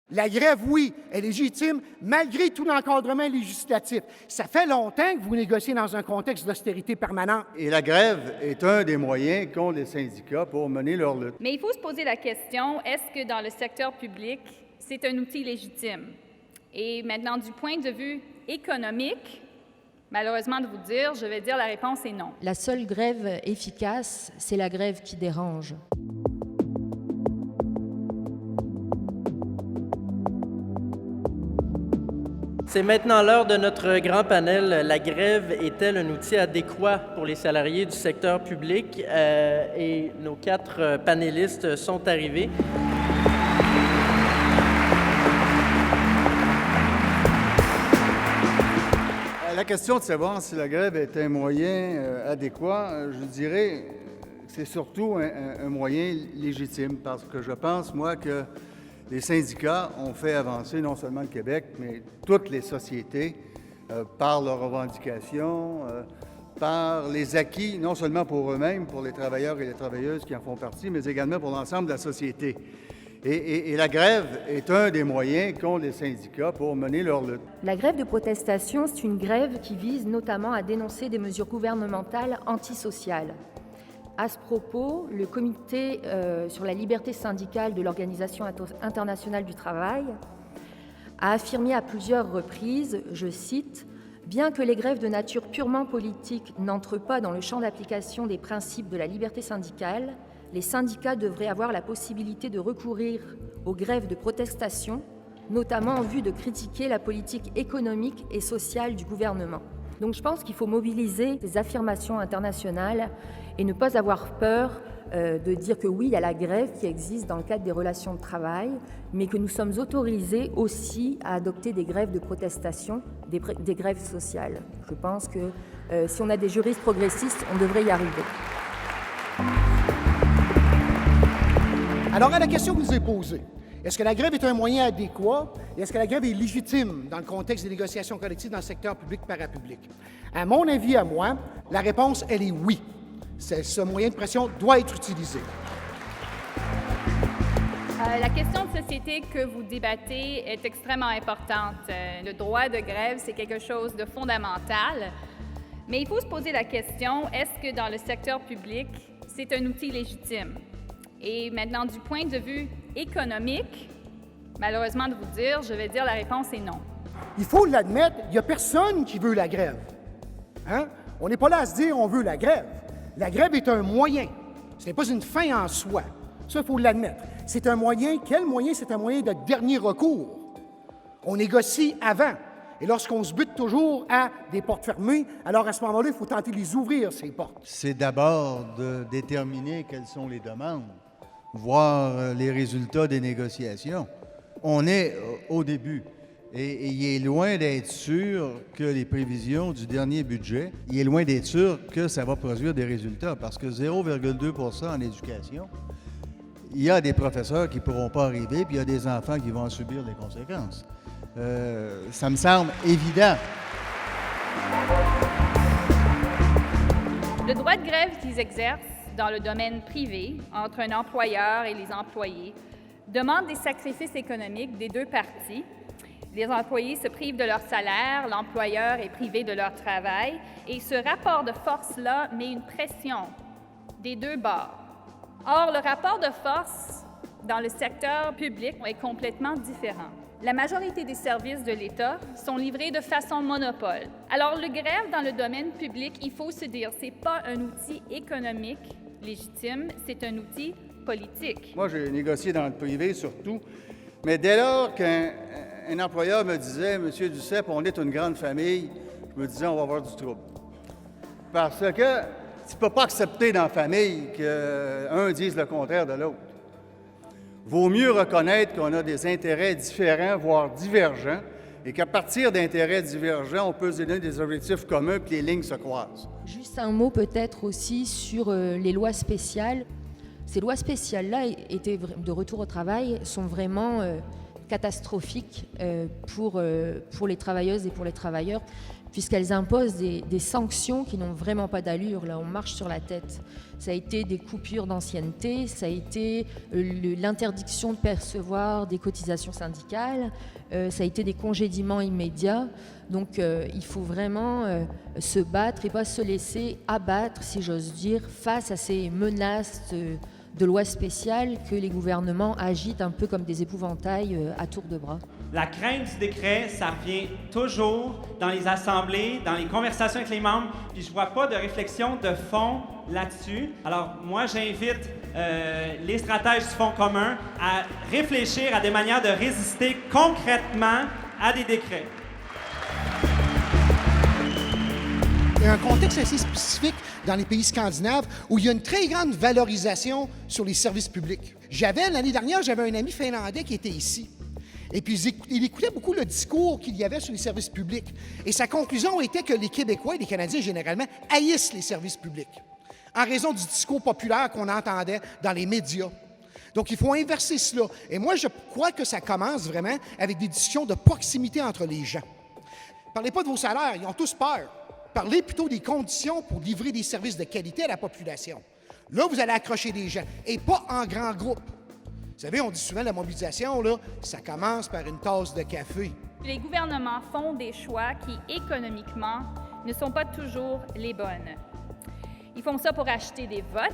La grève, oui, est légitime, malgré tout l'encadrement législatif. Ça fait longtemps que vous négociez dans un contexte d'austérité permanente. Et la grève est un des moyens qu'ont les syndicats pour mener leur lutte. Mais il faut se poser la question, est-ce que dans le secteur public, c'est un outil légitime? Et maintenant, du point de vue économique, malheureusement de vous dire, je vais dire la réponse est non. La seule grève efficace, c'est la grève qui dérange. C'est maintenant l'heure de notre grand panel. La grève est-elle un outil adéquat pour les salariés du secteur public? Et nos 4 panélistes sont arrivés. La question de savoir si la grève est un moyen adéquat, je dirais que c'est surtout un moyen légitime parce que je pense, moi, que les syndicats ont fait avancer non seulement le Québec, mais toutes les sociétés par leurs revendications, par les acquis, non seulement pour eux-mêmes, pour les travailleurs et les travailleuses qui en font partie, mais également pour l'ensemble de la société. Et la grève est un des moyens qu'ont les syndicats pour mener leur lutte. La grève de protestation, c'est une grève qui vise notamment à dénoncer des mesures gouvernementales antisociales. À ce propos, le Comité sur la liberté syndicale de l'Organisation internationale du travail a affirmé à plusieurs reprises, je cite, « Bien que les grèves de nature purement politique n'entrent pas dans le champ d'application des principes de la liberté syndicale, les syndicats devraient avoir la possibilité de recourir aux grèves de protestation, notamment en vue de critiquer la politique économique et sociale du gouvernement. » Donc je pense qu'il faut mobiliser ces affirmations internationales et ne pas avoir peur de dire que oui, il y a la grève qui existe dans le cadre des relations de travail, mais que nous sommes autorisés aussi à adopter des grèves de protestation, des grèves sociales. Je pense que si on a des juristes progressistes, on devrait y arriver. Alors, à la question que vous avez posée, est-ce que la grève est un moyen adéquat et est-ce que la grève est légitime dans le contexte des négociations collectives dans le secteur public-parapublic? À mon avis, à moi, la réponse, elle est oui. Ce moyen de pression doit être utilisé. La question de société que vous débattez est extrêmement importante. Le droit de grève, c'est quelque chose de fondamental. Mais il faut se poser la question, est-ce que dans le secteur public, c'est un outil légitime? Et maintenant, du point de vue économique, malheureusement de vous dire, je vais dire la réponse est non. Il faut l'admettre, il n'y a personne qui veut la grève. Hein? On n'est pas là à se dire on veut la grève. La grève est un moyen. Ce n'est pas une fin en soi. Ça, il faut l'admettre. C'est un moyen. Quel moyen? C'est un moyen de dernier recours. On négocie avant. Et lorsqu'on se bute toujours à des portes fermées, alors à ce moment-là, il faut tenter de les ouvrir, ces portes. C'est d'abord de déterminer quelles sont les demandes, voir les résultats des négociations. On est au début. Et il est loin d'être sûr que les prévisions du dernier budget, il est loin d'être sûr que ça va produire des résultats parce que 0,2 % en éducation, il y a des professeurs qui ne pourront pas arriver, puis il y a des enfants qui vont en subir les conséquences. Ça me semble évident. Le droit de grève qu'ils exercent dans le domaine privé, entre un employeur et les employés, demande des sacrifices économiques des deux parties. Les employés se privent de leur salaire, l'employeur est privé de leur travail, et ce rapport de force-là met une pression des deux bords. Or, le rapport de force dans le secteur public est complètement différent. La majorité des services de l'État sont livrés de façon monopole. Alors, le grève dans le domaine public, il faut se dire, c'est pas un outil économique légitime, c'est un outil politique. Moi, j'ai négocié dans le privé surtout, mais dès lors qu'un employeur me disait « Monsieur Duceppe, on est une grande famille », je me disais « On va avoir du trouble ». Parce que tu ne peux pas accepter dans la famille qu'un dise le contraire de l'autre. Vaut mieux reconnaître qu'on a des intérêts différents, voire divergents, et qu'à partir d'intérêts divergents, on peut se donner des objectifs communs, puis les lignes se croisent. Juste un mot peut-être aussi sur les lois spéciales. Ces lois spéciales-là, de retour au travail, sont vraiment catastrophiques pour les travailleuses et pour les travailleurs, puisqu'elles imposent des sanctions qui n'ont vraiment pas d'allure. Là, on marche sur la tête. Ça a été des coupures d'ancienneté, ça a été l'interdiction de percevoir des cotisations syndicales, ça a été des congédiements immédiats. Donc, il faut vraiment se battre et pas se laisser abattre, si j'ose dire, face à ces menaces de lois spéciales que les gouvernements agitent un peu comme des épouvantails à tour de bras. La crainte du décret, ça revient toujours dans les assemblées, dans les conversations avec les membres, puis je vois pas de réflexion de fond là-dessus. Alors, moi, j'invite les stratèges du Fonds commun à réfléchir à des manières de résister concrètement à des décrets. Il y a un contexte assez spécifique dans les pays scandinaves où il y a une très grande valorisation sur les services publics. L'année dernière, j'avais un ami finlandais qui était ici. Et puis, il écoutait beaucoup le discours qu'il y avait sur les services publics. Et sa conclusion était que les Québécois et les Canadiens, généralement, haïssent les services publics en raison du discours populaire qu'on entendait dans les médias. Donc, il faut inverser cela. Et moi, je crois que ça commence vraiment avec des discussions de proximité entre les gens. Parlez pas de vos salaires, ils ont tous peur. Parlez plutôt des conditions pour livrer des services de qualité à la population. Là, vous allez accrocher des gens, et pas en grand groupe. Vous savez, on dit souvent la mobilisation, là, ça commence par une tasse de café. Les gouvernements font des choix qui, économiquement, ne sont pas toujours les bonnes. Ils font ça pour acheter des votes,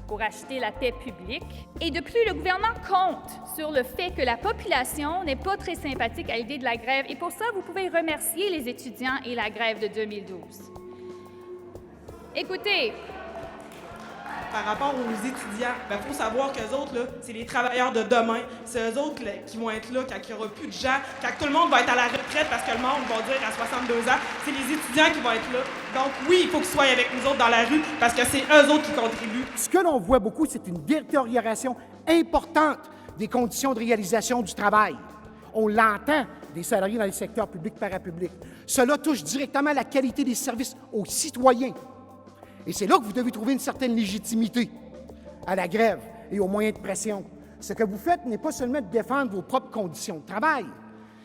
pour acheter la paix publique. Et de plus, le gouvernement compte sur le fait que la population n'est pas très sympathique à l'idée de la grève. Et pour ça, vous pouvez remercier les étudiants et la grève de 2012. Écoutez, par rapport aux étudiants, il faut savoir qu'eux autres, là, c'est les travailleurs de demain. C'est eux autres là, qui vont être là quand il n'y aura plus de gens, quand tout le monde va être à la retraite parce que le monde va dire à 62 ans. C'est les étudiants qui vont être là. Donc oui, il faut qu'ils soient avec nous autres dans la rue parce que c'est eux autres qui contribuent. Ce que l'on voit beaucoup, c'est une détérioration importante des conditions de réalisation du travail. On l'entend des salariés dans les secteurs publics et parapublics. Cela touche directement la qualité des services aux citoyens. Et c'est là que vous devez trouver une certaine légitimité à la grève et aux moyens de pression. Ce que vous faites n'est pas seulement de défendre vos propres conditions de travail.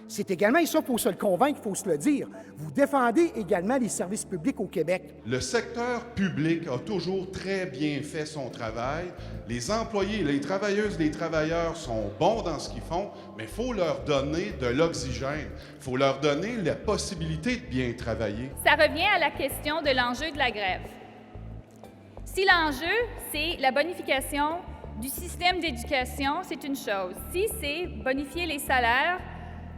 C'est également, et ça, il faut se le convaincre, il faut se le dire, vous défendez également les services publics au Québec. Le secteur public a toujours très bien fait son travail. Les employés, les travailleuses, les travailleurs sont bons dans ce qu'ils font, mais il faut leur donner de l'oxygène. Il faut leur donner la possibilité de bien travailler. ça revient à la question de l'enjeu de la grève. Si l'enjeu, c'est la bonification du système d'éducation, c'est une chose. Si c'est bonifier les salaires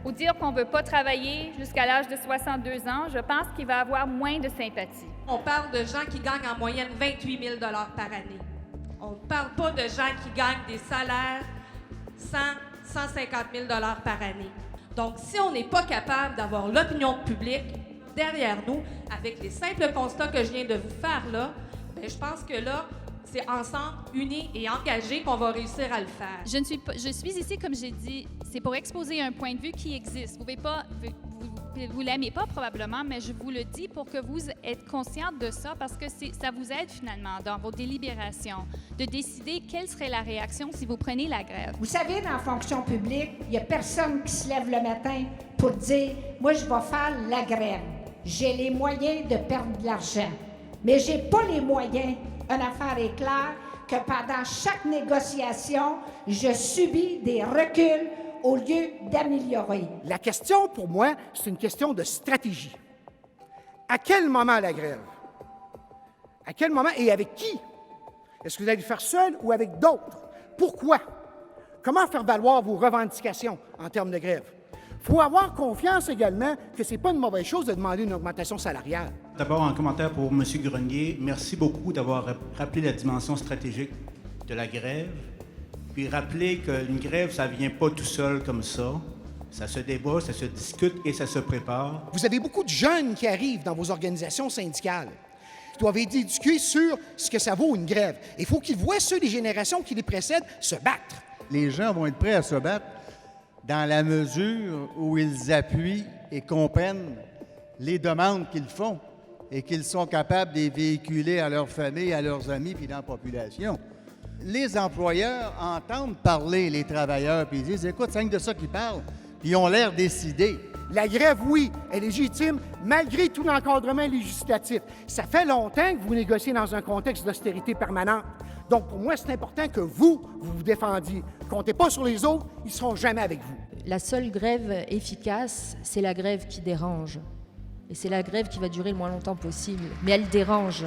ou dire qu'on ne veut pas travailler jusqu'à l'âge de 62 ans, je pense qu'il va y avoir moins de sympathie. On parle de gens qui gagnent en moyenne 28 000 $ par année. On ne parle pas de gens qui gagnent des salaires 100 150 000 $ par année. Donc, si on n'est pas capable d'avoir l'opinion publique derrière nous, avec les simples constats que je viens de vous faire là, bien, je pense que là, c'est ensemble, unis et engagés qu'on va réussir à le faire. Je suis ici, comme j'ai dit, c'est pour exposer un point de vue qui existe. Vous pouvez pas, vous l'aimez pas probablement, mais je vous le dis pour que vous êtes consciente de ça, parce que ça vous aide finalement dans vos délibérations de décider quelle serait la réaction si vous prenez la grève. Vous savez, dans la fonction publique, il n'y a personne qui se lève le matin pour dire « Moi, je vais faire la grève. J'ai les moyens de perdre de l'argent. » Mais j'ai pas les moyens. Une affaire est claire que pendant chaque négociation, je subis des reculs au lieu d'améliorer. La question, pour moi, c'est une question de stratégie. À quel moment la grève? À quel moment et avec qui? Est-ce que vous allez le faire seul ou avec d'autres? Pourquoi? Comment faire valoir vos revendications en termes de grève? Il faut avoir confiance également que ce n'est pas une mauvaise chose de demander une augmentation salariale. D'abord, un commentaire pour M. Grenier. Merci beaucoup d'avoir rappelé la dimension stratégique de la grève. Puis rappeler qu'une grève, ça ne vient pas tout seul comme ça. Ça se débat, ça se discute et ça se prépare. Vous avez beaucoup de jeunes qui arrivent dans vos organisations syndicales. Ils doivent être éduqués sur ce que ça vaut une grève. Il faut qu'ils voient ceux des générations qui les précèdent se battre. Les gens vont être prêts à se battre dans la mesure où ils appuient et comprennent les demandes qu'ils font et qu'ils sont capables de les véhiculer à leur famille, à leurs amis, puis dans la population. Les employeurs entendent parler les travailleurs, puis ils disent « Écoute, c'est rien que de ça qu'ils parlent. puis ils ont l'air décidés. La grève, oui, est légitime, malgré tout l'encadrement législatif. Ça fait longtemps que vous négociez dans un contexte d'austérité permanente. Donc, pour moi, c'est important que vous vous défendiez. Comptez pas sur les autres, ils ne seront jamais avec vous. La seule grève efficace, c'est la grève qui dérange. Et c'est la grève qui va durer le moins longtemps possible. Mais elle dérange.